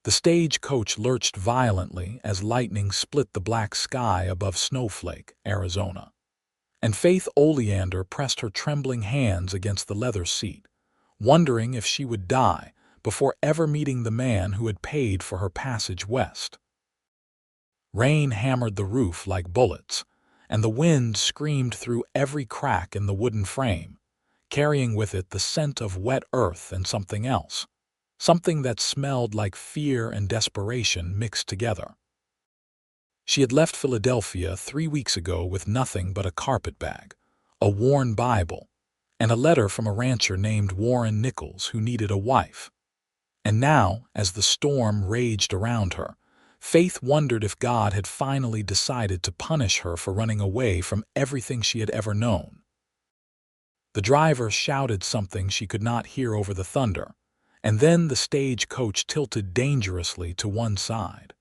The stagecoach lurched violently as lightning split the black sky above Snowflake, Arizona. And Faith Oleander pressed her trembling hands against the leather seat, wondering if she would die before ever meeting the man who had paid for her passage west. Rain hammered the roof like bullets, and the wind screamed through every crack in the wooden frame, carrying with it the scent of wet earth and something else, something that smelled like fear and desperation mixed together. She had left Philadelphia 3 weeks ago with nothing but a carpetbag, a worn Bible, and a letter from a rancher named Warren Nichols who needed a wife. And now, as the storm raged around her, Faith wondered if God had finally decided to punish her for running away from everything she had ever known. The driver shouted something she could not hear over the thunder, and then the stagecoach tilted dangerously to one side.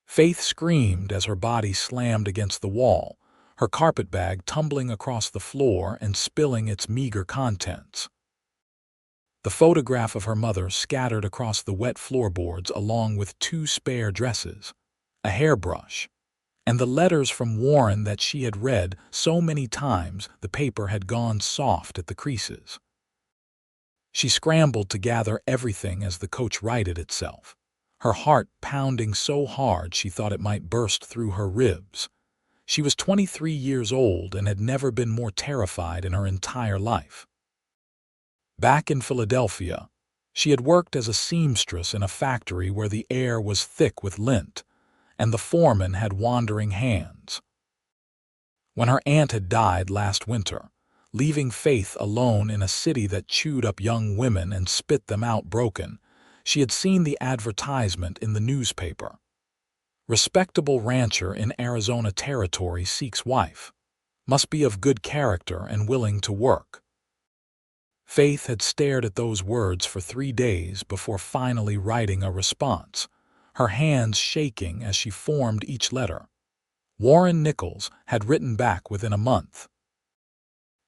Faith screamed as her body slammed against the wall, her carpetbag tumbling across the floor and spilling its meager contents. The photograph of her mother scattered across the wet floorboards along with 2 spare dresses, a hairbrush, and the letters from Warren that she had read so many times the paper had gone soft at the creases. She scrambled to gather everything as the coach righted itself, her heart pounding so hard she thought it might burst through her ribs. She was 23 years old and had never been more terrified in her entire life. Back in Philadelphia, she had worked as a seamstress in a factory where the air was thick with lint, and the foreman had wandering hands. When her aunt had died last winter, leaving Faith alone in a city that chewed up young women and spit them out broken, she had seen the advertisement in the newspaper. Respectable rancher in Arizona Territory seeks wife. Must be of good character and willing to work. Faith had stared at those words for 3 days before finally writing a response, her hands shaking as she formed each letter. Warren Nichols had written back within a month.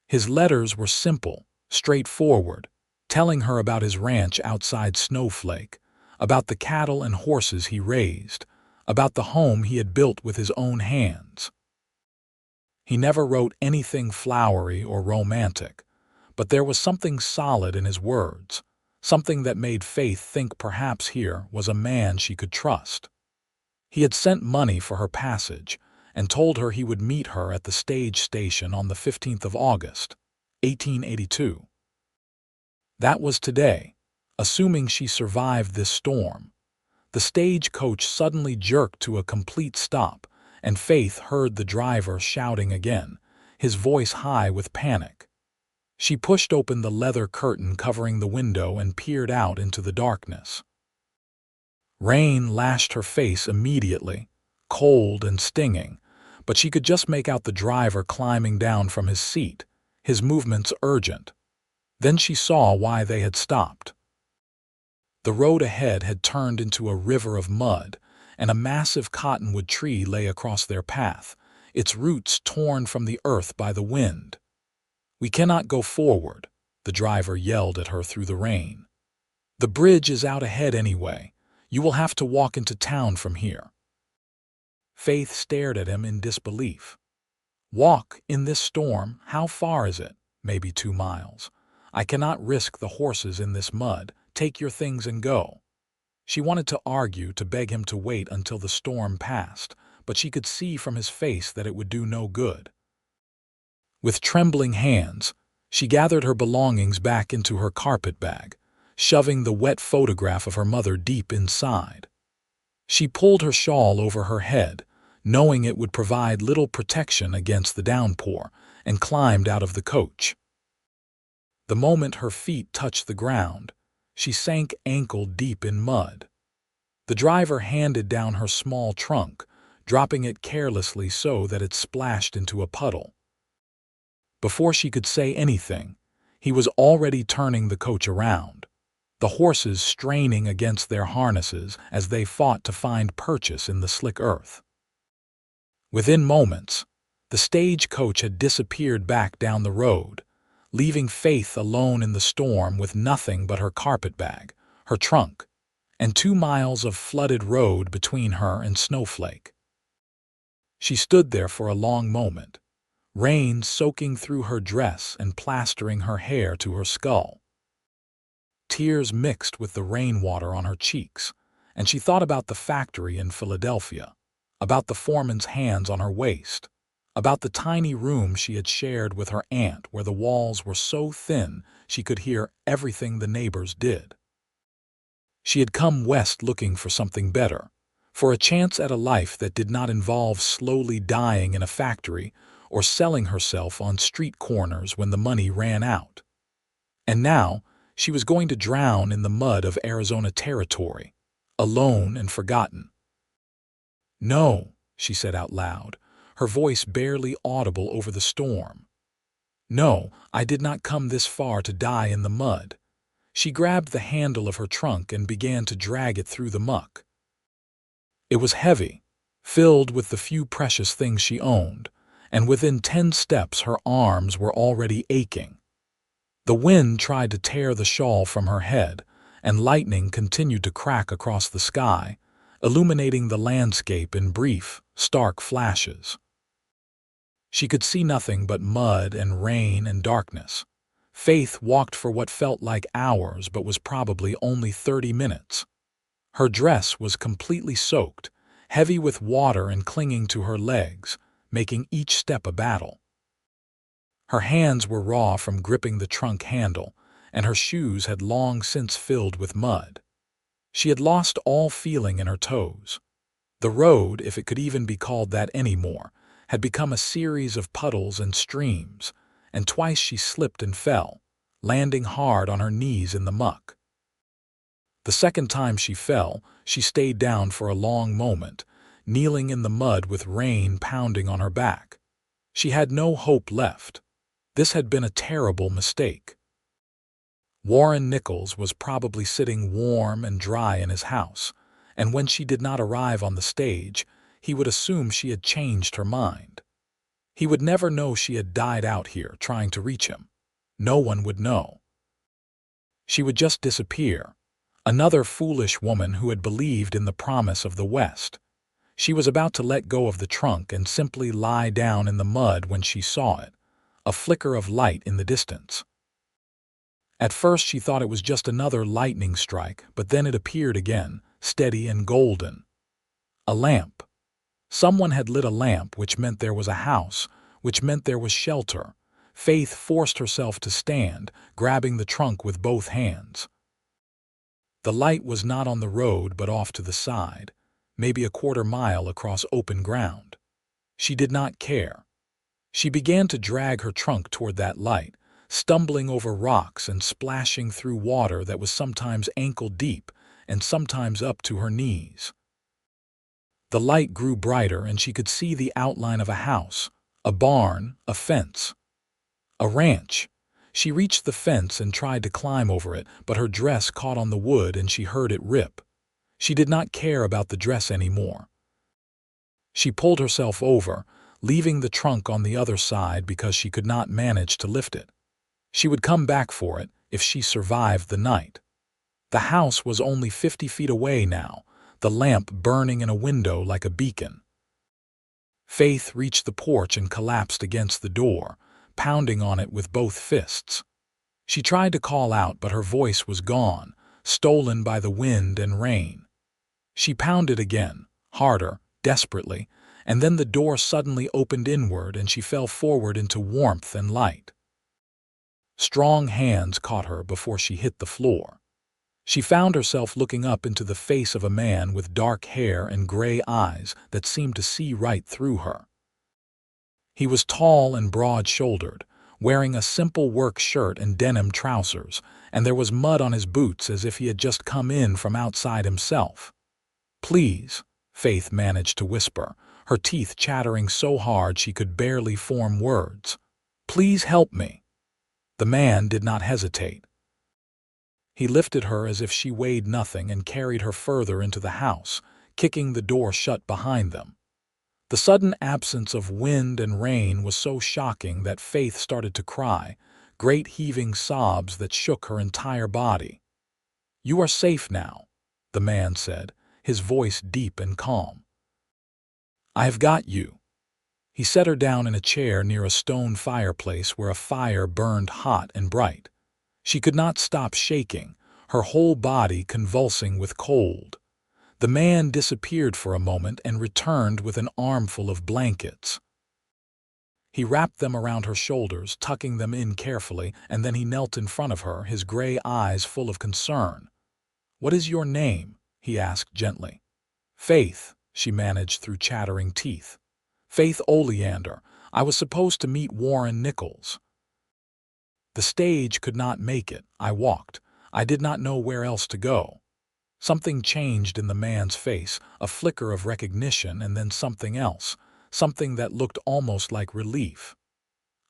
His letters were simple, straightforward, telling her about his ranch outside Snowflake, about the cattle and horses he raised, about the home he had built with his own hands. He never wrote anything flowery or romantic, but there was something solid in his words, something that made Faith think perhaps here was a man she could trust. He had sent money for her passage and told her he would meet her at the stage station on the 15th of August, 1882. That was today, assuming she survived this storm. The stagecoach suddenly jerked to a complete stop, and Faith heard the driver shouting again, his voice high with panic. She pushed open the leather curtain covering the window and peered out into the darkness. Rain lashed her face immediately, cold and stinging, but she could just make out the driver climbing down from his seat, his movements urgent. Then she saw why they had stopped. The road ahead had turned into a river of mud, and a massive cottonwood tree lay across their path, its roots torn from the earth by the wind. "We cannot go forward," the driver yelled at her through the rain. "The bridge is out ahead anyway. You will have to walk into town from here." Faith stared at him in disbelief. "Walk in this storm? How far is it?" "Maybe 2 miles. I cannot risk the horses in this mud. Take your things and go." She wanted to argue, to beg him to wait until the storm passed, but she could see from his face that it would do no good. With trembling hands, she gathered her belongings back into her carpetbag, shoving the wet photograph of her mother deep inside. She pulled her shawl over her head, knowing it would provide little protection against the downpour, and climbed out of the coach. The moment her feet touched the ground, she sank ankle-deep in mud. The driver handed down her small trunk, dropping it carelessly so that it splashed into a puddle. Before she could say anything, he was already turning the coach around, the horses straining against their harnesses as they fought to find purchase in the slick earth. Within moments, the stagecoach had disappeared back down the road, leaving Faith alone in the storm with nothing but her carpetbag, her trunk, and 2 miles of flooded road between her and Snowflake. She stood there for a long moment, rain soaking through her dress and plastering her hair to her skull. Tears mixed with the rainwater on her cheeks, and she thought about the factory in Philadelphia, about the foreman's hands on her waist, about the tiny room she had shared with her aunt where the walls were so thin she could hear everything the neighbors did. She had come west looking for something better, for a chance at a life that did not involve slowly dying in a factory or selling herself on street corners when the money ran out. And now she was going to drown in the mud of Arizona territory, alone and forgotten. "No," she said out loud, her voice barely audible over the storm. "No, I did not come this far to die in the mud." She grabbed the handle of her trunk and began to drag it through the muck. It was heavy, filled with the few precious things she owned, and within 10 steps her arms were already aching. The wind tried to tear the shawl from her head, and lightning continued to crack across the sky, illuminating the landscape in brief, stark flashes. She could see nothing but mud and rain and darkness. Faith walked for what felt like hours but was probably only 30 minutes. Her dress was completely soaked, heavy with water and clinging to her legs, making each step a battle. Her hands were raw from gripping the trunk handle, and her shoes had long since filled with mud. She had lost all feeling in her toes. The road, if it could even be called that anymore, had become a series of puddles and streams, and twice she slipped and fell, landing hard on her knees in the muck. The second time she fell, she stayed down for a long moment, kneeling in the mud with rain pounding on her back. She had no hope left. This had been a terrible mistake. Warren Nichols was probably sitting warm and dry in his house, and when she did not arrive on the stage, he would assume she had changed her mind. He would never know she had died out here trying to reach him. No one would know. She would just disappear, another foolish woman who had believed in the promise of the West. She was about to let go of the trunk and simply lie down in the mud when she saw it, a flicker of light in the distance. At first she thought it was just another lightning strike, but then it appeared again, steady and golden. A lamp. Someone had lit a lamp, which meant there was a house, which meant there was shelter. Faith forced herself to stand, grabbing the trunk with both hands. The light was not on the road but off to the side, maybe a quarter-mile across open ground. She did not care. She began to drag her trunk toward that light, stumbling over rocks and splashing through water that was sometimes ankle-deep and sometimes up to her knees. The light grew brighter and she could see the outline of a house, a barn, a fence. A ranch. She reached the fence and tried to climb over it, but her dress caught on the wood and she heard it rip. She did not care about the dress anymore. She pulled herself over, leaving the trunk on the other side because she could not manage to lift it. She would come back for it if she survived the night. The house was only 50 feet away now, the lamp burning in a window like a beacon. Faith reached the porch and collapsed against the door, pounding on it with both fists. She tried to call out, but her voice was gone, stolen by the wind and rain. She pounded again, harder, desperately, and then the door suddenly opened inward and she fell forward into warmth and light. Strong hands caught her before she hit the floor. She found herself looking up into the face of a man with dark hair and gray eyes that seemed to see right through her. He was tall and broad-shouldered, wearing a simple work shirt and denim trousers, and there was mud on his boots as if he had just come in from outside himself. "Please," Faith managed to whisper, her teeth chattering so hard she could barely form words. "Please help me." The man did not hesitate. He lifted her as if she weighed nothing and carried her further into the house, kicking the door shut behind them. The sudden absence of wind and rain was so shocking that Faith started to cry, great heaving sobs that shook her entire body. "You are safe now." the man said, his voice deep and calm. I have got you. He set her down in a chair near a stone fireplace where a fire burned hot and bright. She could not stop shaking, her whole body convulsing with cold. The man disappeared for a moment and returned with an armful of blankets. He wrapped them around her shoulders, tucking them in carefully, and then he knelt in front of her, his gray eyes full of concern. "What is your name?" he asked gently. "Faith," she managed through chattering teeth. "Faith Oleander. I was supposed to meet Warren Nichols. The stage could not make it. I walked. I did not know where else to go." Something changed in the man's face, a flicker of recognition and then something else, something that looked almost like relief.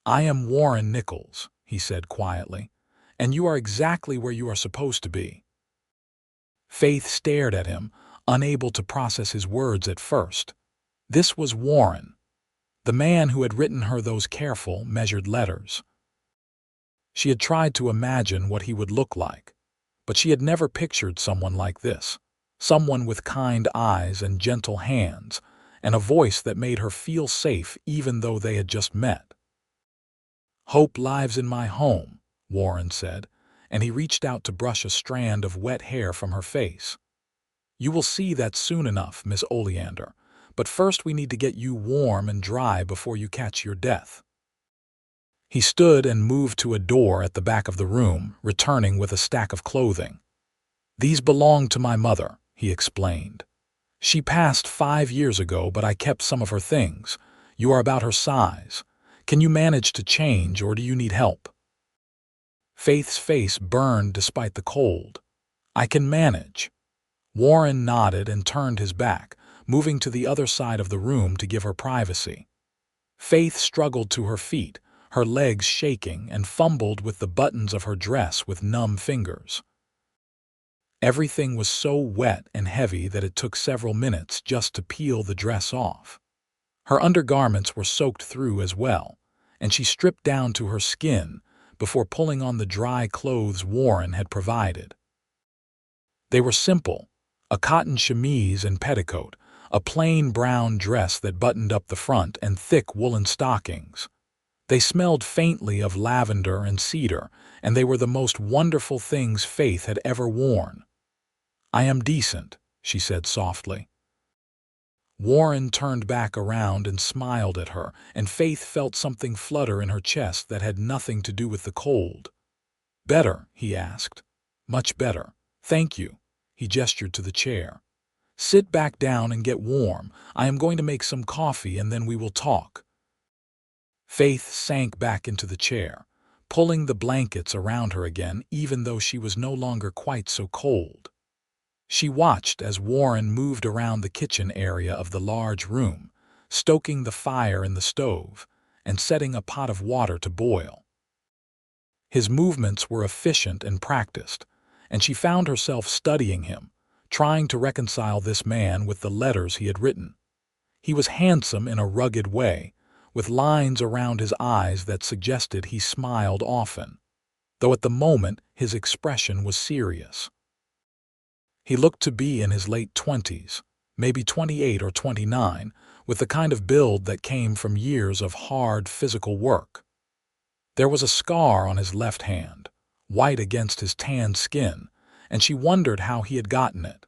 "I am Warren Nichols," he said quietly, "and you are exactly where you are supposed to be." Faith stared at him, unable to process his words at first. This was Warren, the man who had written her those careful, measured letters. She had tried to imagine what he would look like, but she had never pictured someone like this, someone with kind eyes and gentle hands, and a voice that made her feel safe even though they had just met. "Hope lives in my home," Warren said, and he reached out to brush a strand of wet hair from her face. "You will see that soon enough, Miss Oleander, but first we need to get you warm and dry before you catch your death." He stood and moved to a door at the back of the room, returning with a stack of clothing. "These belong to my mother," he explained. "She passed 5 years ago, but I kept some of her things. You are about her size. Can you manage to change, or do you need help?" Faith's face burned despite the cold. "I can manage." Warren nodded and turned his back, moving to the other side of the room to give her privacy. Faith struggled to her feet, her legs shaking, and fumbled with the buttons of her dress with numb fingers. Everything was so wet and heavy that it took several minutes just to peel the dress off. Her undergarments were soaked through as well, and she stripped down to her skin before pulling on the dry clothes Warren had provided. They were simple, a cotton chemise and petticoat, a plain brown dress that buttoned up the front, and thick woolen stockings. They smelled faintly of lavender and cedar, and they were the most wonderful things Faith had ever worn. "I am decent," she said softly. Warren turned back around and smiled at her, and Faith felt something flutter in her chest that had nothing to do with the cold. "Better?" he asked. "Much better. Thank you." He gestured to the chair. "Sit back down and get warm. I am going to make some coffee and then we will talk." Faith sank back into the chair, pulling the blankets around her again even though she was no longer quite so cold. She watched as Warren moved around the kitchen area of the large room, stoking the fire in the stove and setting a pot of water to boil. His movements were efficient and practiced, and she found herself studying him, trying to reconcile this man with the letters he had written. He was handsome in a rugged way, with lines around his eyes that suggested he smiled often, though at the moment his expression was serious. He looked to be in his late 20s, maybe 28 or 29, with the kind of build that came from years of hard physical work. There was a scar on his left hand, white against his tanned skin, and she wondered how he had gotten it.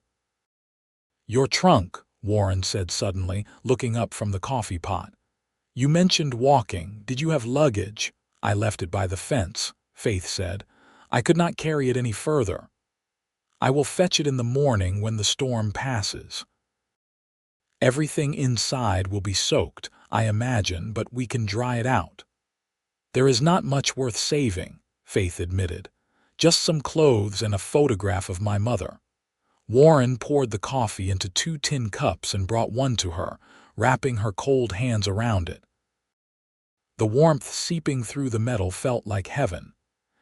"Your trunk," Warren said suddenly, looking up from the coffee pot. "You mentioned walking. Did you have luggage?" "I left it by the fence," Faith said. "I could not carry it any further. I will fetch it in the morning when the storm passes. Everything inside will be soaked, I imagine, but we can dry it out." "There is not much worth saving," Faith admitted. "Just some clothes and a photograph of my mother." Warren poured the coffee into 2 tin cups and brought one to her, wrapping her cold hands around it. The warmth seeping through the metal felt like heaven.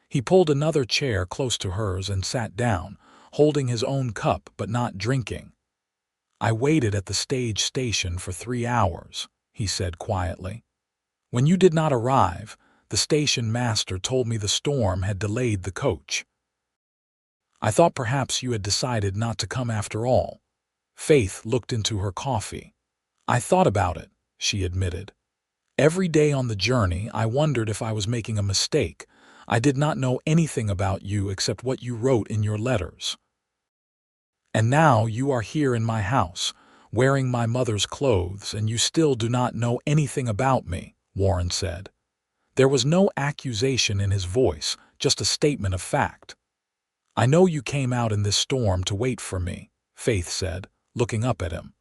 He pulled another chair close to hers and sat down, holding his own cup but not drinking. "I waited at the stage station for 3 hours, he said quietly. "When you did not arrive, the station master told me the storm had delayed the coach. I thought perhaps you had decided not to come after all." Faith looked into her coffee. "I thought about it," she admitted. "Every day on the journey, I wondered if I was making a mistake. I did not know anything about you except what you wrote in your letters. And now you are here in my house, wearing my mother's clothes, and you still do not know anything about me," Warren said. There was no accusation in his voice, just a statement of fact. "I know you came out in this storm to wait for me," Faith said, looking up at him.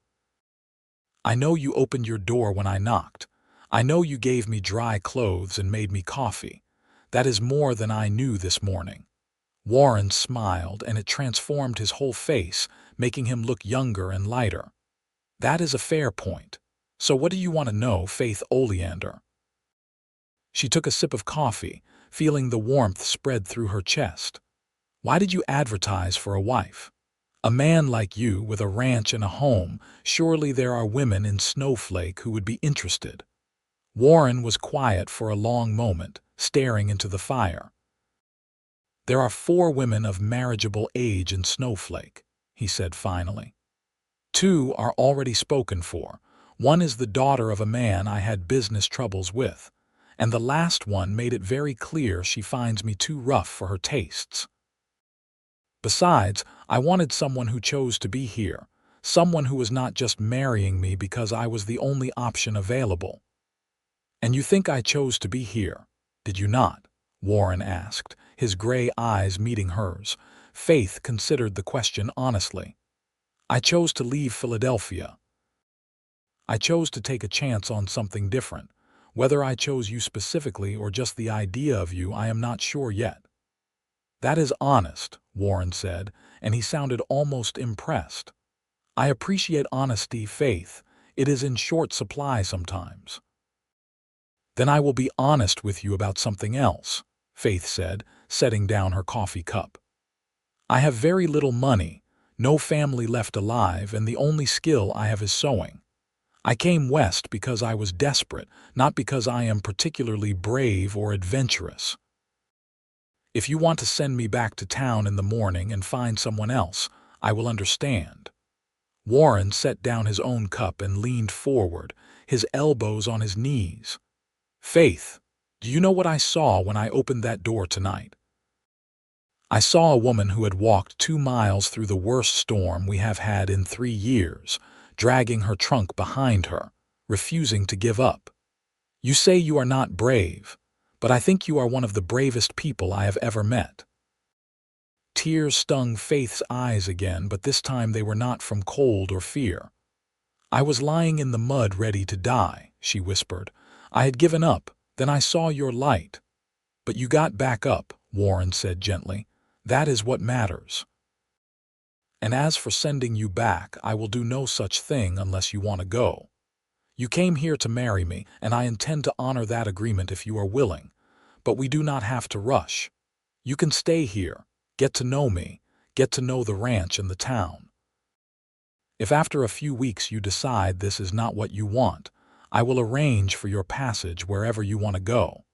"I know you opened your door when I knocked. I know you gave me dry clothes and made me coffee. That is more than I knew this morning." Warren smiled, and it transformed his whole face, making him look younger and lighter. "That is a fair point. So what do you want to know, Faith Oleander?" She took a sip of coffee, feeling the warmth spread through her chest. "Why did you advertise for a wife? A man like you with a ranch and a home, surely there are women in Snowflake who would be interested." Warren was quiet for a long moment, staring into the fire. "There are 4 women of marriageable age in Snowflake," he said finally. 2 are already spoken for. One is the daughter of a man I had business troubles with, and the last one made it very clear she finds me too rough for her tastes. Besides, I wanted someone who chose to be here, someone who was not just marrying me because I was the only option available." "And you think I chose to be here, did you not?" Warren asked, his gray eyes meeting hers. Faith considered the question honestly. "I chose to leave Philadelphia. I chose to take a chance on something different. Whether I chose you specifically or just the idea of you, I am not sure yet." "That is honest," Warren said, and he sounded almost impressed. "I appreciate honesty, Faith. It is in short supply sometimes." "Then I will be honest with you about something else," Faith said, setting down her coffee cup. "I have very little money, no family left alive, and the only skill I have is sewing. I came west because I was desperate, not because I am particularly brave or adventurous. If you want to send me back to town in the morning and find someone else, I will understand." Warren set down his own cup and leaned forward, his elbows on his knees. "Faith, do you know what I saw when I opened that door tonight? I saw a woman who had walked 2 miles through the worst storm we have had in 3 years, dragging her trunk behind her, refusing to give up. You say you are not brave, but I think you are one of the bravest people I have ever met." Tears stung Faith's eyes again, but this time they were not from cold or fear. "I was lying in the mud ready to die," she whispered. "I had given up, then I saw your light." "But you got back up," Warren said gently. "That is what matters. And as for sending you back, I will do no such thing unless you want to go. You came here to marry me, and I intend to honor that agreement if you are willing. But we do not have to rush. You can stay here, get to know me, get to know the ranch and the town. If after a few weeks you decide this is not what you want, I will arrange for your passage wherever you want to go."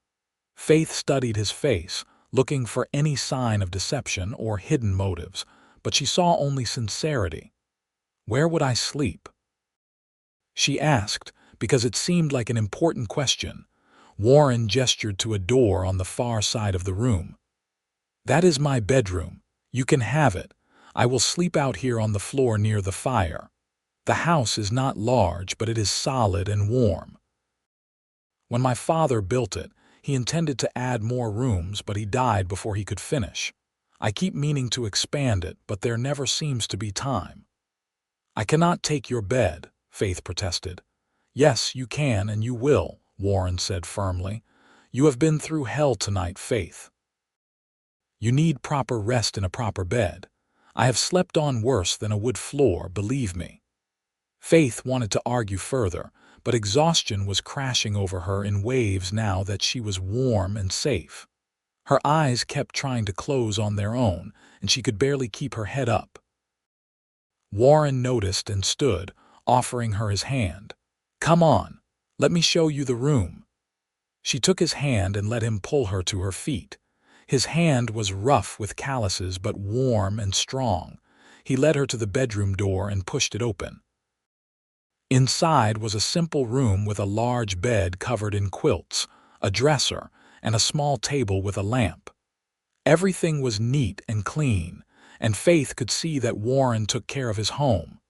Faith studied his face, looking for any sign of deception or hidden motives, but she saw only sincerity. "Where would I sleep?" she asked, because it seemed like an important question. Warren gestured to a door on the far side of the room. "That is my bedroom. You can have it. I will sleep out here on the floor near the fire. The house is not large, but it is solid and warm. When my father built it, he intended to add more rooms, but he died before he could finish. I keep meaning to expand it, but there never seems to be time." "I cannot take your bed," Faith protested. "Yes, you can and you will," Warren said firmly. "You have been through hell tonight, Faith. You need proper rest in a proper bed. I have slept on worse than a wood floor, believe me." Faith wanted to argue further, but exhaustion was crashing over her in waves now that she was warm and safe. Her eyes kept trying to close on their own, and she could barely keep her head up. Warren noticed and stood, offering her his hand. "Come on, let me show you the room." She took his hand and let him pull her to her feet. His hand was rough with calluses but warm and strong. He led her to the bedroom door and pushed it open. Inside was a simple room with a large bed covered in quilts, a dresser, and a small table with a lamp. Everything was neat and clean, and Faith could see that Warren took care of his home.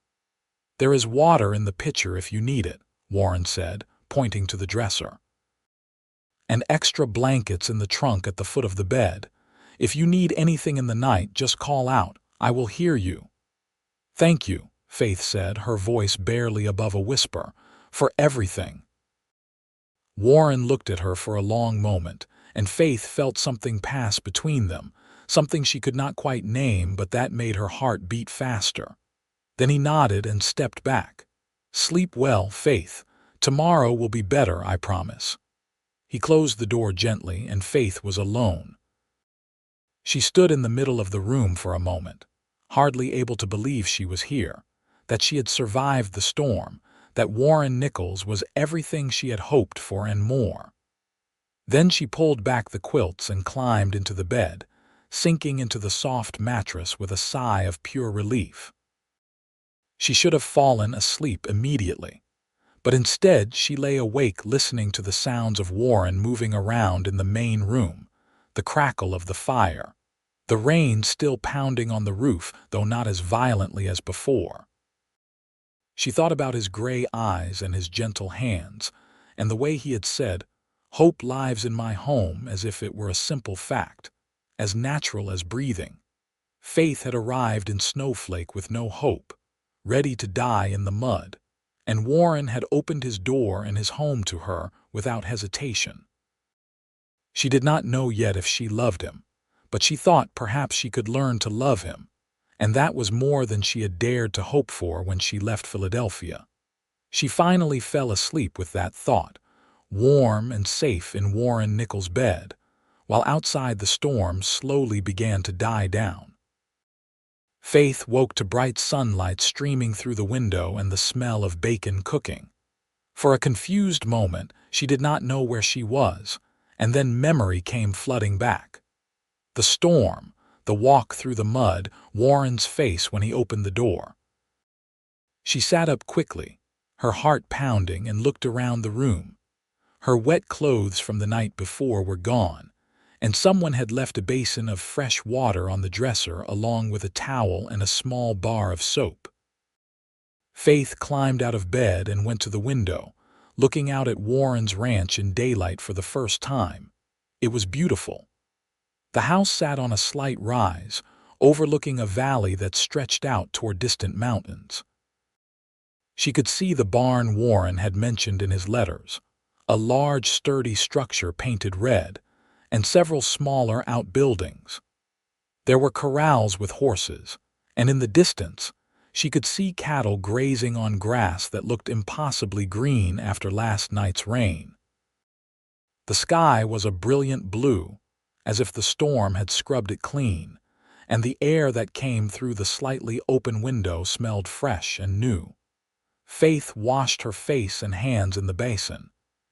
"There is water in the pitcher if you need it," Warren said, pointing to the dresser. "And extra blankets in the trunk at the foot of the bed. If you need anything in the night, just call out. I will hear you." "Thank you," Faith said, her voice barely above a whisper, "for everything." Warren looked at her for a long moment, and Faith felt something pass between them, something she could not quite name, but that made her heart beat faster. Then he nodded and stepped back. "Sleep well, Faith. Tomorrow will be better, I promise." He closed the door gently, and Faith was alone. She stood in the middle of the room for a moment, hardly able to believe she was here, that she had survived the storm, that Warren Nichols was everything she had hoped for and more. Then she pulled back the quilts and climbed into the bed, sinking into the soft mattress with a sigh of pure relief. She should have fallen asleep immediately, but instead she lay awake listening to the sounds of Warren moving around in the main room, the crackle of the fire, the rain still pounding on the roof, though not as violently as before. She thought about his gray eyes and his gentle hands, and the way he had said, "Hope lives in my home," as if it were a simple fact, as natural as breathing. Faith had arrived in Snowflake with no hope, ready to die in the mud, and Warren had opened his door and his home to her without hesitation. She did not know yet if she loved him, but she thought perhaps she could learn to love him, and that was more than she had dared to hope for when she left Philadelphia. She finally fell asleep with that thought, warm and safe in Warren Nichols' bed, while outside the storm slowly began to die down. Faith woke to bright sunlight streaming through the window and the smell of bacon cooking. For a confused moment, she did not know where she was, and then memory came flooding back. The storm, the walk through the mud, Warren's face when he opened the door. She sat up quickly, her heart pounding, and looked around the room. Her wet clothes from the night before were gone, and someone had left a basin of fresh water on the dresser along with a towel and a small bar of soap. Faith climbed out of bed and went to the window, looking out at Warren's ranch in daylight for the first time. It was beautiful. The house sat on a slight rise, overlooking a valley that stretched out toward distant mountains. She could see the barn Warren had mentioned in his letters, a large, sturdy structure painted red, and several smaller outbuildings. There were corrals with horses, and in the distance, she could see cattle grazing on grass that looked impossibly green after last night's rain. The sky was a brilliant blue, as if the storm had scrubbed it clean, and the air that came through the slightly open window smelled fresh and new. Faith washed her face and hands in the basin,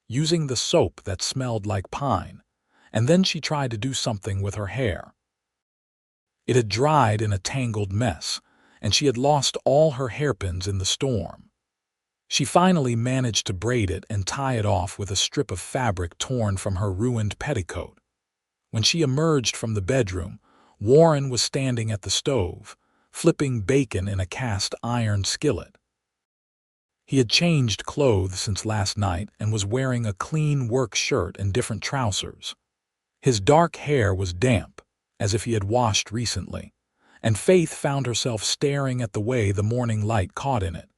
using the soap that smelled like pine, and then she tried to do something with her hair. It had dried in a tangled mess, and she had lost all her hairpins in the storm. She finally managed to braid it and tie it off with a strip of fabric torn from her ruined petticoat. When she emerged from the bedroom, Warren was standing at the stove, flipping bacon in a cast iron skillet. He had changed clothes since last night and was wearing a clean work shirt and different trousers. His dark hair was damp, as if he had washed recently, and Faith found herself staring at the way the morning light caught in it.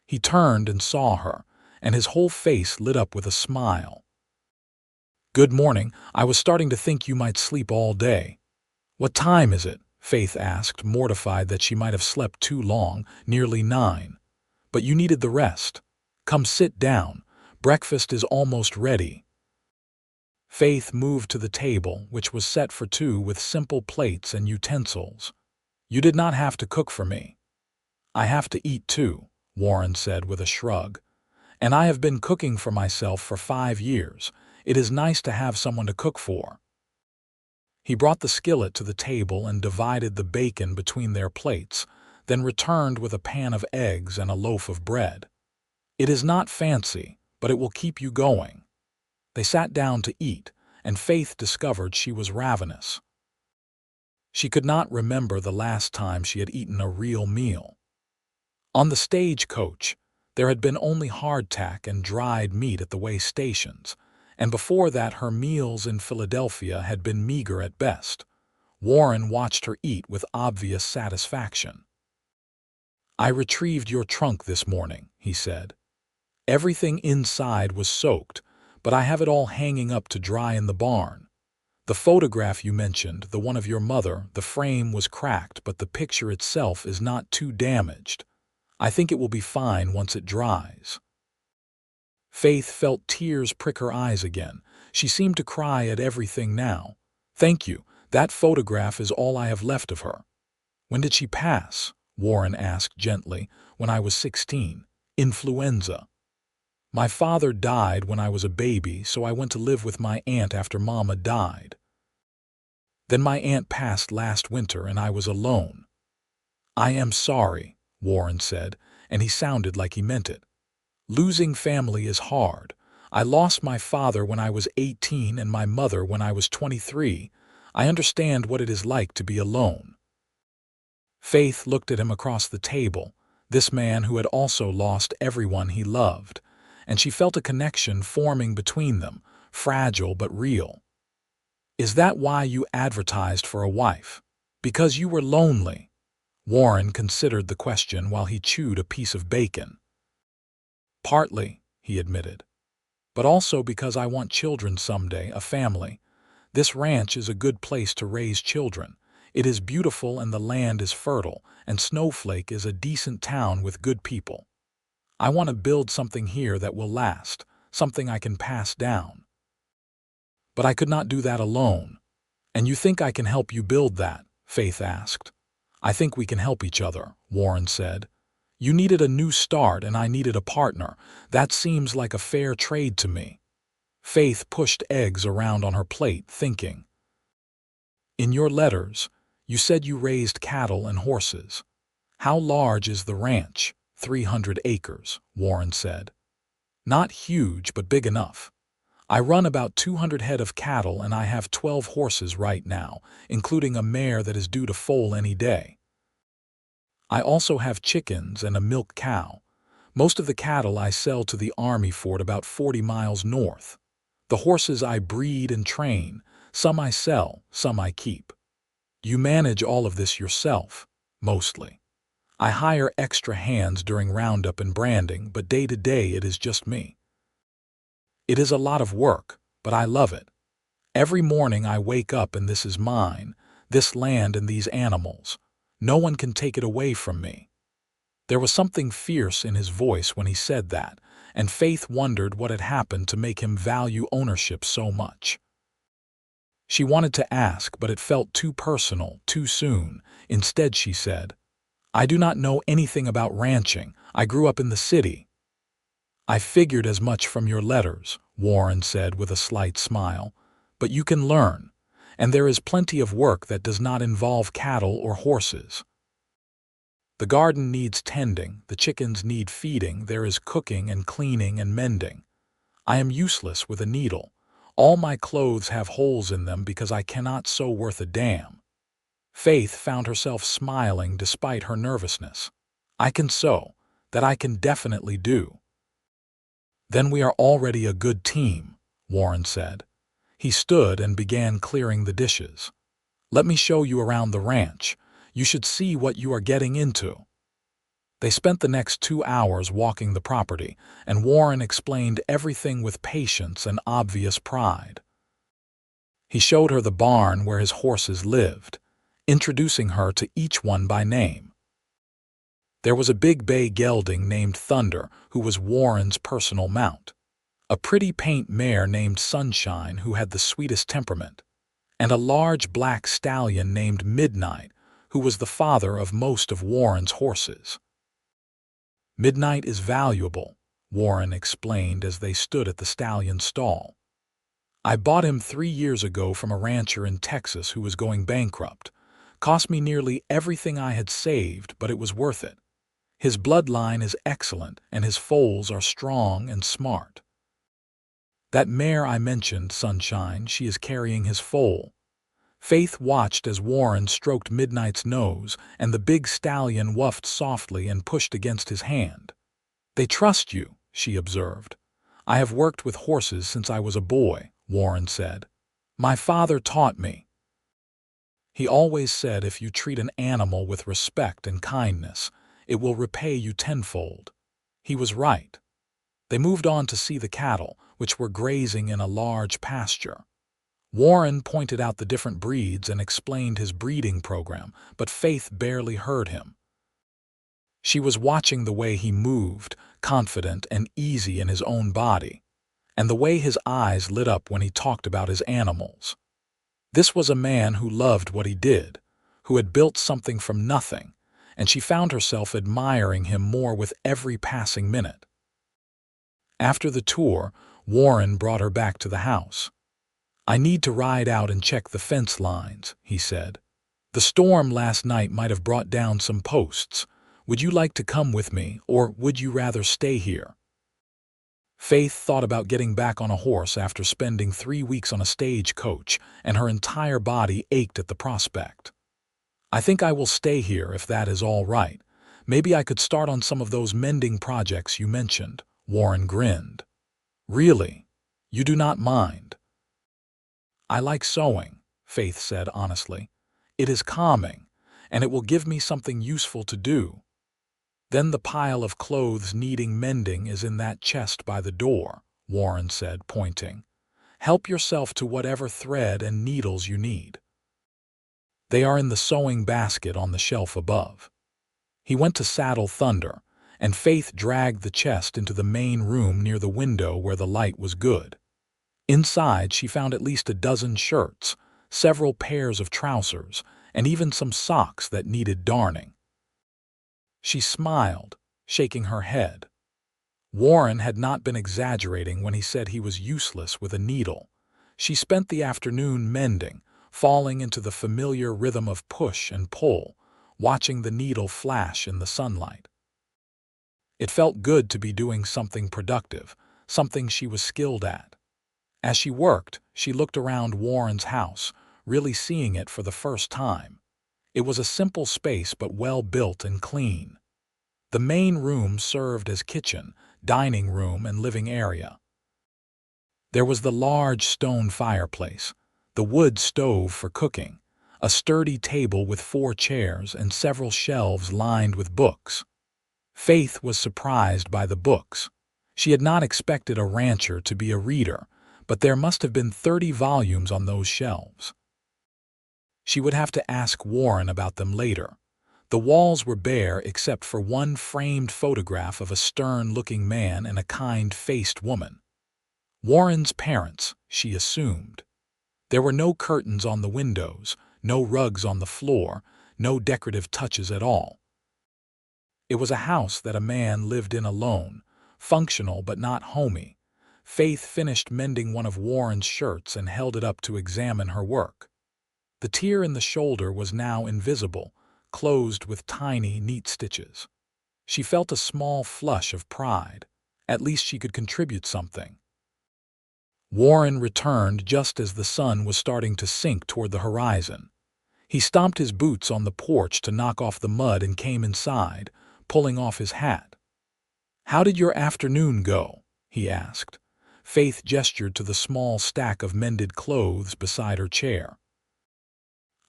He turned and saw her, and his whole face lit up with a smile. "Good morning. I was starting to think you might sleep all day." "What time is it?" Faith asked, mortified that she might have slept too long, "Nearly 9. But you needed the rest. Come sit down. Breakfast is almost ready." Faith moved to the table, which was set for two with simple plates and utensils. "You did not have to cook for me." "I have to eat too," Warren said with a shrug. "And I have been cooking for myself for 5 years. It is nice to have someone to cook for." He brought the skillet to the table and divided the bacon between their plates, then returned with a pan of eggs and a loaf of bread. "It is not fancy, but it will keep you going." They sat down to eat, and Faith discovered she was ravenous. She could not remember the last time she had eaten a real meal. On the stagecoach, there had been only hardtack and dried meat at the way stations, and before that her meals in Philadelphia had been meager at best. Warren watched her eat with obvious satisfaction. "I retrieved your trunk this morning," he said. "Everything inside was soaked, but I have it all hanging up to dry in the barn. The photograph you mentioned, the one of your mother, the frame was cracked, but the picture itself is not too damaged. I think it will be fine once it dries." Faith felt tears prick her eyes again. She seemed to cry at everything now. "Thank you. That photograph is all I have left of her." "When did she pass?" Warren asked gently. "When I was 16. Influenza. My father died when I was a baby, so I went to live with my aunt after Mama died. Then my aunt passed last winter and I was alone." "I am sorry," Warren said, and he sounded like he meant it. "Losing family is hard. I lost my father when I was 18 and my mother when I was 23. I understand what it is like to be alone." Faith looked at him across the table, this man who had also lost everyone he loved, and she felt a connection forming between them, fragile but real. "Is that why you advertised for a wife? Because you were lonely?" Warren considered the question while he chewed a piece of bacon. "Partly," he admitted. "But also because I want children someday, a family. This ranch is a good place to raise children. It is beautiful and the land is fertile, and Snowflake is a decent town with good people. I want to build something here that will last, something I can pass down. But I could not do that alone." "And you think I can help you build that?" Faith asked. "I think we can help each other," Warren said. "You needed a new start and I needed a partner. That seems like a fair trade to me." Faith pushed eggs around on her plate, thinking. "In your letters, you said you raised cattle and horses. How large is the ranch?" 300 acres, Warren said. "Not huge, but big enough. I run about 200 head of cattle and I have 12 horses right now, including a mare that is due to foal any day. I also have chickens and a milk cow. Most of the cattle I sell to the Army fort about 40 miles north. The horses I breed and train, some I sell, some I keep. You manage all of this yourself, mostly. I hire extra hands during roundup and branding, but day to day it is just me. It is a lot of work, but I love it. Every morning I wake up and this is mine, this land and these animals. No one can take it away from me." There was something fierce in his voice when he said that, and Faith wondered what had happened to make him value ownership so much. She wanted to ask, but it felt too personal, too soon. Instead she said, "I do not know anything about ranching. I grew up in the city." "I figured as much from your letters," Warren said with a slight smile. "But you can learn, and there is plenty of work that does not involve cattle or horses. The garden needs tending, the chickens need feeding, there is cooking and cleaning and mending. I am useless with a needle. All my clothes have holes in them because I cannot sew worth a damn." Faith found herself smiling despite her nervousness. "I can sew. That I can definitely do." "Then we are already a good team," Warren said. He stood and began clearing the dishes. "Let me show you around the ranch. You should see what you are getting into." They spent the next 2 hours walking the property, and Warren explained everything with patience and obvious pride. He showed her the barn where his horses lived, introducing her to each one by name. There was a big bay gelding named Thunder, who was Warren's personal mount, a pretty paint mare named Sunshine, who had the sweetest temperament, and a large black stallion named Midnight, who was the father of most of Warren's horses. "Midnight is valuable," Warren explained as they stood at the stallion's stall. I bought him 3 years ago from a rancher in Texas who was going bankrupt. Cost me nearly everything I had saved, but it was worth it. His bloodline is excellent, and his foals are strong and smart. That mare I mentioned, Sunshine, she is carrying his foal. Faith watched as Warren stroked Midnight's nose, and the big stallion whuffed softly and pushed against his hand. They trust you, she observed. I have worked with horses since I was a boy, Warren said. My father taught me. He always said if you treat an animal with respect and kindness, it will repay you tenfold. He was right. They moved on to see the cattle, which were grazing in a large pasture. Warren pointed out the different breeds and explained his breeding program, but Faith barely heard him. She was watching the way he moved, confident and easy in his own body, and the way his eyes lit up when he talked about his animals. This was a man who loved what he did, who had built something from nothing, and she found herself admiring him more with every passing minute. After the tour, Warren brought her back to the house. I need to ride out and check the fence lines, he said. The storm last night might have brought down some posts. Would you like to come with me, or would you rather stay here? Faith thought about getting back on a horse after spending 3 weeks on a stagecoach, and her entire body ached at the prospect. I think I will stay here if that is all right. Maybe I could start on some of those mending projects you mentioned. Warren grinned. Really? You do not mind? I like sewing, Faith said honestly. It is calming, and it will give me something useful to do. Then the pile of clothes needing mending is in that chest by the door, Warren said, pointing. Help yourself to whatever thread and needles you need. They are in the sewing basket on the shelf above. He went to saddle Thunder, and Faith dragged the chest into the main room near the window where the light was good. Inside she found at least a dozen shirts, several pairs of trousers, and even some socks that needed darning. She smiled, shaking her head. Warren had not been exaggerating when he said he was useless with a needle. She spent the afternoon mending, falling into the familiar rhythm of push and pull, watching the needle flash in the sunlight. It felt good to be doing something productive, something she was skilled at. As she worked, she looked around Warren's house, really seeing it for the first time. It was a simple space but well built and clean. The main room served as kitchen, dining room, and living area. There was the large stone fireplace, the wood stove for cooking, a sturdy table with 4 chairs, and several shelves lined with books. Faith was surprised by the books. She had not expected a rancher to be a reader, but there must have been 30 volumes on those shelves. She would have to ask Warren about them later. The walls were bare except for one framed photograph of a stern-looking man and a kind-faced woman. Warren's parents, she assumed. There were no curtains on the windows, no rugs on the floor, no decorative touches at all. It was a house that a man lived in alone, functional but not homey. Faith finished mending one of Warren's shirts and held it up to examine her work. The tear in the shoulder was now invisible, closed with tiny, neat stitches. She felt a small flush of pride. At least she could contribute something. Warren returned just as the sun was starting to sink toward the horizon. He stomped his boots on the porch to knock off the mud and came inside, pulling off his hat. "How did your afternoon go?" he asked. Faith gestured to the small stack of mended clothes beside her chair.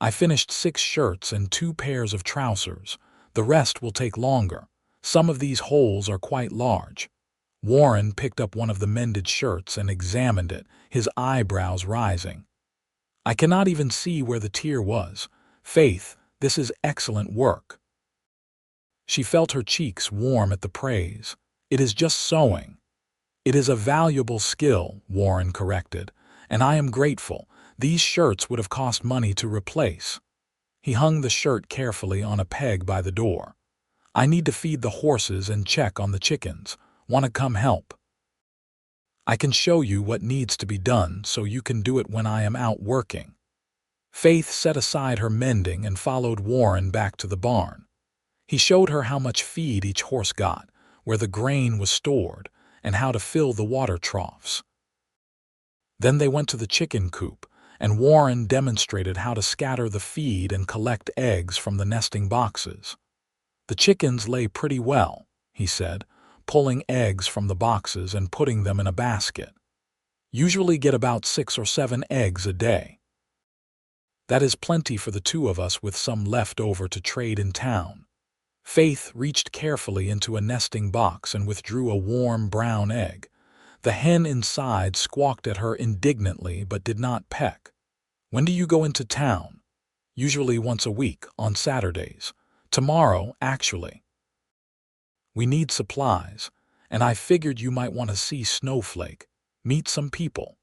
"I finished 6 shirts and 2 pairs of trousers. The rest will take longer. Some of these holes are quite large." Warren picked up one of the mended shirts and examined it, his eyebrows rising. "I cannot even see where the tear was. Faith, this is excellent work." She felt her cheeks warm at the praise. "It is just sewing." "It is a valuable skill," Warren corrected, "and I am grateful. These shirts would have cost money to replace." He hung the shirt carefully on a peg by the door. "I need to feed the horses and check on the chickens. Want to come help?" I can show you what needs to be done so you can do it when I am out working." Faith set aside her mending and followed Warren back to the barn. He showed her how much feed each horse got, where the grain was stored, and how to fill the water troughs. Then they went to the chicken coop, and Warren demonstrated how to scatter the feed and collect eggs from the nesting boxes. "The chickens lay pretty well," he said, pulling eggs from the boxes and putting them in a basket. "Usually get about 6 or 7 eggs a day. That is plenty for the two of us with some left over to trade in town." Faith reached carefully into a nesting box and withdrew a warm brown egg. The hen inside squawked at her indignantly but did not peck. "When do you go into town?" "Usually once a week, on Saturdays. Tomorrow, actually. We need supplies, and I figured you might want to see Snowflake, meet some people."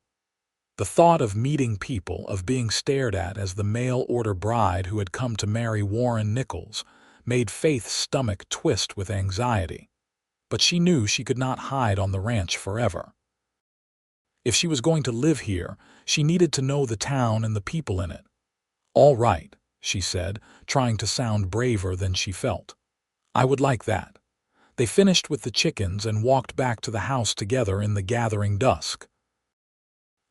The thought of meeting people, of being stared at as the mail-order bride who had come to marry Warren Nichols, made Faith's stomach twist with anxiety. But she knew she could not hide on the ranch forever. If she was going to live here, she needed to know the town and the people in it. "All right," she said, trying to sound braver than she felt. "I would like that." They finished with the chickens and walked back to the house together in the gathering dusk.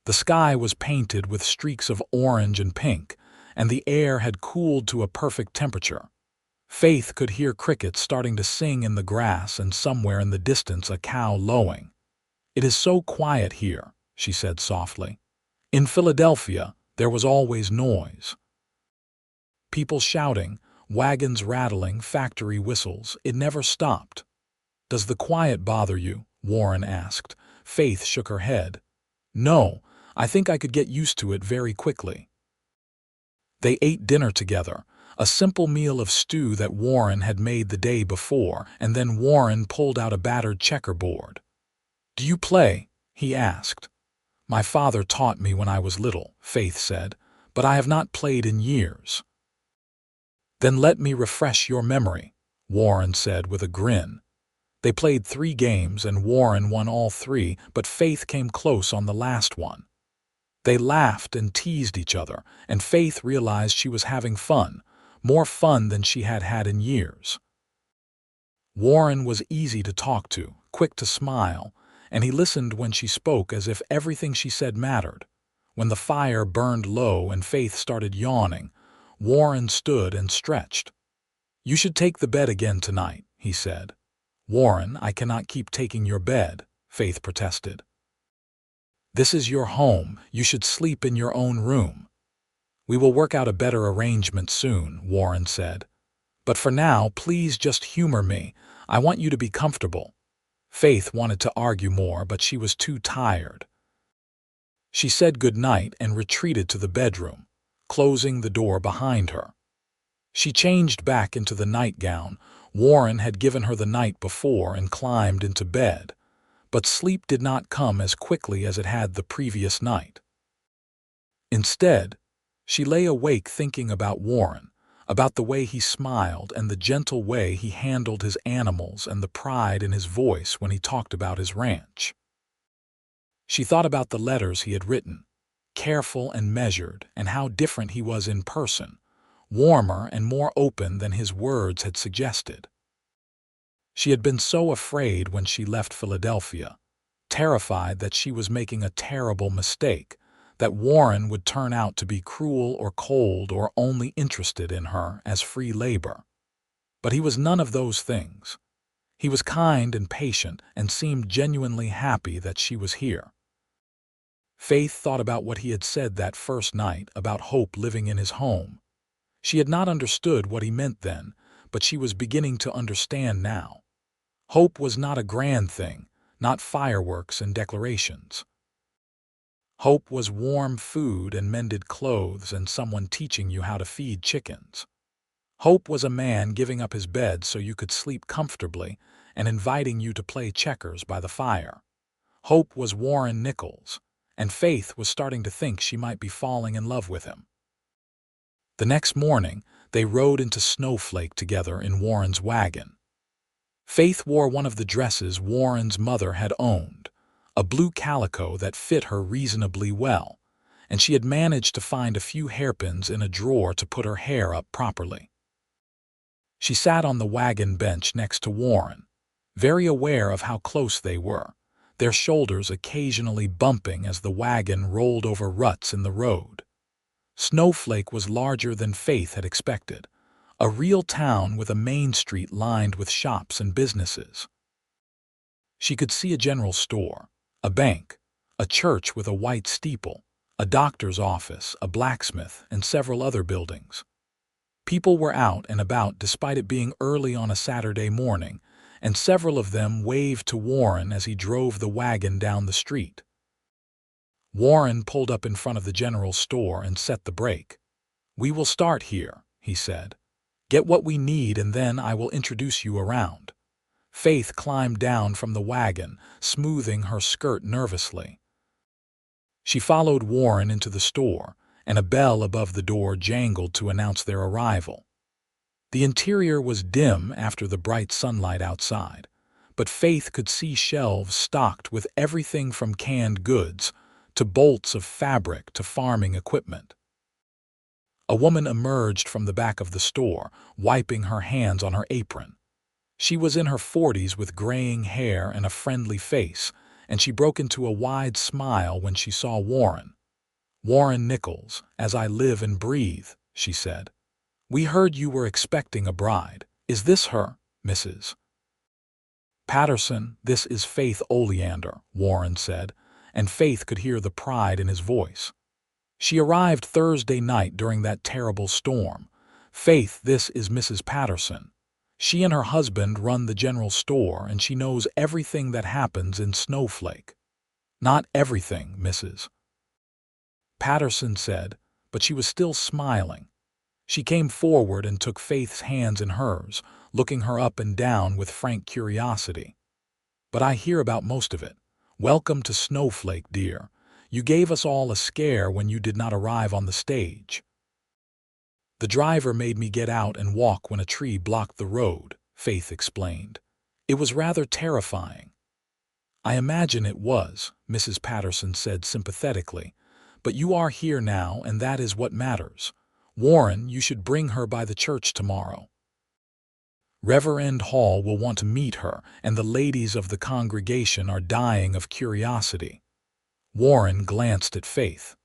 The sky was painted with streaks of orange and pink, and the air had cooled to a perfect temperature. Faith could hear crickets starting to sing in the grass and somewhere in the distance a cow lowing. "It is so quiet here," she said softly. "In Philadelphia, there was always noise. People shouting, wagons rattling, factory whistles. It never stopped." "Does the quiet bother you?" Warren asked. Faith shook her head. "No, I think I could get used to it very quickly." They ate dinner together, a simple meal of stew that Warren had made the day before, and then Warren pulled out a battered checkerboard. "Do you play?" he asked. "My father taught me when I was little," Faith said, "but I have not played in years." "Then let me refresh your memory," Warren said with a grin. They played 3 games and Warren won all 3, but Faith came close on the last one. They laughed and teased each other, and Faith realized she was having fun, more fun than she had had in years. Warren was easy to talk to, quick to smile, and he listened when she spoke as if everything she said mattered. When the fire burned low and Faith started yawning, Warren stood and stretched. "You should take the bed again tonight," he said. "Warren, I cannot keep taking your bed," Faith protested. "This is your home. You should sleep in your own room." "We will work out a better arrangement soon," Warren said. "But for now, please just humor me. I want you to be comfortable." Faith wanted to argue more, but she was too tired. She said good night and retreated to the bedroom, closing the door behind her. She changed back into the nightgown Warren had given her the night before and climbed into bed, but sleep did not come as quickly as it had the previous night. Instead, she lay awake thinking about Warren, about the way he smiled and the gentle way he handled his animals and the pride in his voice when he talked about his ranch. She thought about the letters he had written, careful and measured, and how different he was in person, warmer and more open than his words had suggested. She had been so afraid when she left Philadelphia, terrified that she was making a terrible mistake, that Warren would turn out to be cruel or cold or only interested in her as free labor. But he was none of those things. He was kind and patient and seemed genuinely happy that she was here. Faith thought about what he had said that first night about Hope living in his home. She had not understood what he meant then, but she was beginning to understand now. Hope was not a grand thing, not fireworks and declarations. Hope was warm food and mended clothes and someone teaching you how to feed chickens. Hope was a man giving up his bed so you could sleep comfortably and inviting you to play checkers by the fire. Hope was Warren Nichols, and Faith was starting to think she might be falling in love with him. The next morning, they rode into Snowflake together in Warren's wagon. Faith wore one of the dresses Warren's mother had owned, a blue calico that fit her reasonably well, and she had managed to find a few hairpins in a drawer to put her hair up properly. She sat on the wagon bench next to Warren, very aware of how close they were, their shoulders occasionally bumping as the wagon rolled over ruts in the road. Snowflake was larger than Faith had expected, a real town with a main street lined with shops and businesses. She could see a general store, a bank, a church with a white steeple, a doctor's office, a blacksmith, and several other buildings. People were out and about despite it being early on a Saturday morning, and several of them waved to Warren as he drove the wagon down the street. Warren pulled up in front of the general store and set the brake. "We will start here," he said. "Get what we need and then I will introduce you around." Faith climbed down from the wagon, smoothing her skirt nervously. She followed Warren into the store, and a bell above the door jangled to announce their arrival. The interior was dim after the bright sunlight outside, but Faith could see shelves stocked with everything from canned goods to bolts of fabric to farming equipment. A woman emerged from the back of the store, wiping her hands on her apron. She was in her 40s with graying hair and a friendly face, and she broke into a wide smile when she saw Warren. "Warren Nichols, as I live and breathe," she said. "We heard you were expecting a bride. Is this her, Mrs. Patterson?" "This is Faith Oleander," Warren said, and Faith could hear the pride in his voice. "She arrived Thursday night during that terrible storm. Faith, this is Mrs. Patterson. She and her husband run the general store, and she knows everything that happens in Snowflake." "Not everything, Mrs. Patterson said, but she was still smiling. She came forward and took Faith's hands in hers, looking her up and down with frank curiosity. "But I hear about most of it. Welcome to Snowflake, dear. You gave us all a scare when you did not arrive on the stage." "The driver made me get out and walk when a tree blocked the road," Faith explained. "It was rather terrifying." "I imagine it was," Mrs. Patterson said sympathetically. "But you are here now, and that is what matters. Warren, you should bring her by the church tomorrow. Reverend Hall will want to meet her, and the ladies of the congregation are dying of curiosity." Warren glanced at Faith.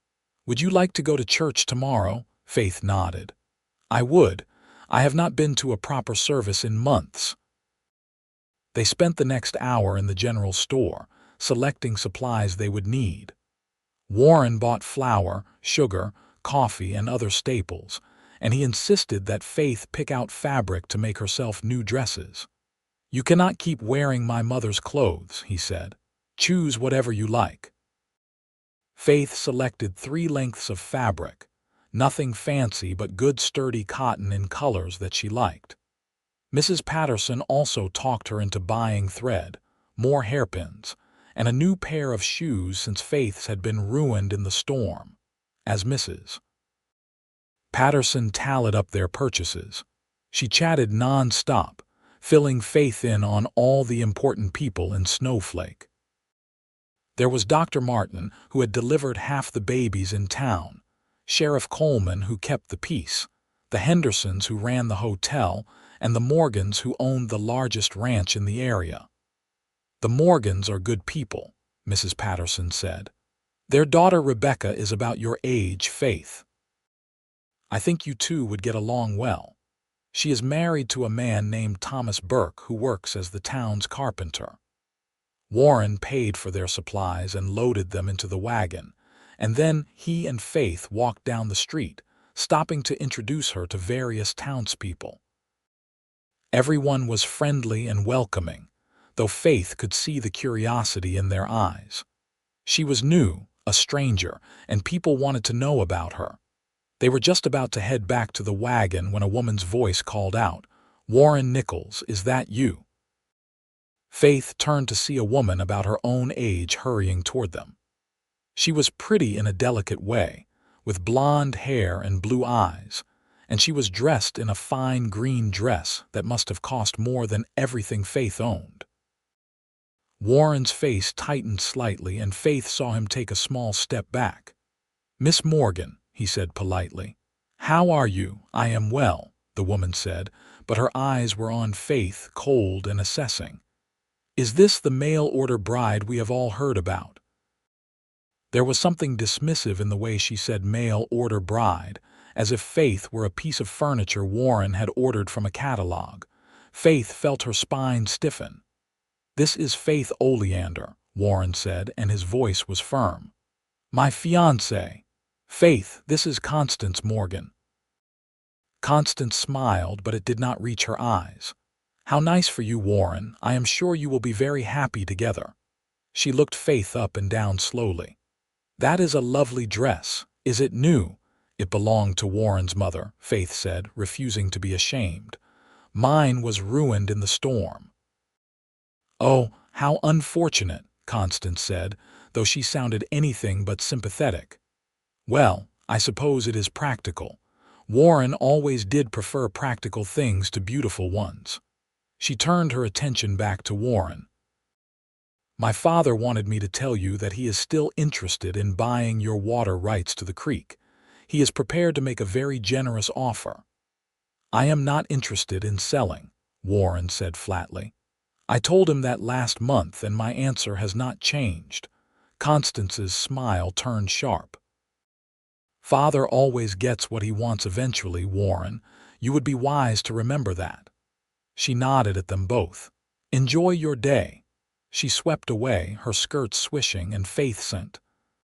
"Would you like to go to church tomorrow?" Faith nodded. "I would. I have not been to a proper service in months." They spent the next hour in the general store, selecting supplies they would need. Warren bought flour, sugar, coffee, and other staples, and he insisted that Faith pick out fabric to make herself new dresses. "You cannot keep wearing my mother's clothes," he said. "Choose whatever you like." Faith selected 3 lengths of fabric, nothing fancy but good sturdy cotton in colors that she liked. Mrs. Patterson also talked her into buying thread, more hairpins, and a new pair of shoes since Faith's had been ruined in the storm. As Mrs. Patterson tallied up their purchases, she chatted non-stop, filling Faith in on all the important people in Snowflake. There was Dr. Martin, who had delivered half the babies in town, Sheriff Coleman, who kept the peace, the Hendersons, who ran the hotel, and the Morgans, who owned the largest ranch in the area. "The Morgans are good people," Mrs. Patterson said. "Their daughter Rebecca is about your age, Faith. I think you two would get along well. She is married to a man named Thomas Burke who works as the town's carpenter." Warren paid for their supplies and loaded them into the wagon, and then he and Faith walked down the street, stopping to introduce her to various townspeople. Everyone was friendly and welcoming, though Faith could see the curiosity in their eyes. She was new, a stranger, and people wanted to know about her. They were just about to head back to the wagon when a woman's voice called out, "Warren Nichols, is that you?" Faith turned to see a woman about her own age hurrying toward them. She was pretty in a delicate way, with blonde hair and blue eyes, and she was dressed in a fine green dress that must have cost more than everything Faith owned. Warren's face tightened slightly, and Faith saw him take a small step back. "Miss Morgan," he said politely. "How are you?" "I am well," the woman said, but her eyes were on Faith, cold and assessing. "Is this the mail-order bride we have all heard about?" There was something dismissive in the way she said mail-order bride, as if Faith were a piece of furniture Warren had ordered from a catalog. Faith felt her spine stiffen. "This is Faith Oleander," Warren said, and his voice was firm. "My fiancée. Faith, this is Constance Morgan." Constance smiled, but it did not reach her eyes. "How nice for you, Warren. I am sure you will be very happy together." She looked Faith up and down slowly. "That is a lovely dress. Is it new?" "It belonged to Warren's mother," Faith said, refusing to be ashamed. "Mine was ruined in the storm." "Oh, how unfortunate," Constance said, though she sounded anything but sympathetic. "Well, I suppose it is practical. Warren always did prefer practical things to beautiful ones." She turned her attention back to Warren. "My father wanted me to tell you that he is still interested in buying your water rights to the creek. He is prepared to make a very generous offer." "I am not interested in selling," Warren said flatly. "I told him that last month, and my answer has not changed." Constance's smile turned sharp. "Father always gets what he wants eventually, Warren. You would be wise to remember that." She nodded at them both. "Enjoy your day." She swept away, her skirt swishing, and Faith sent,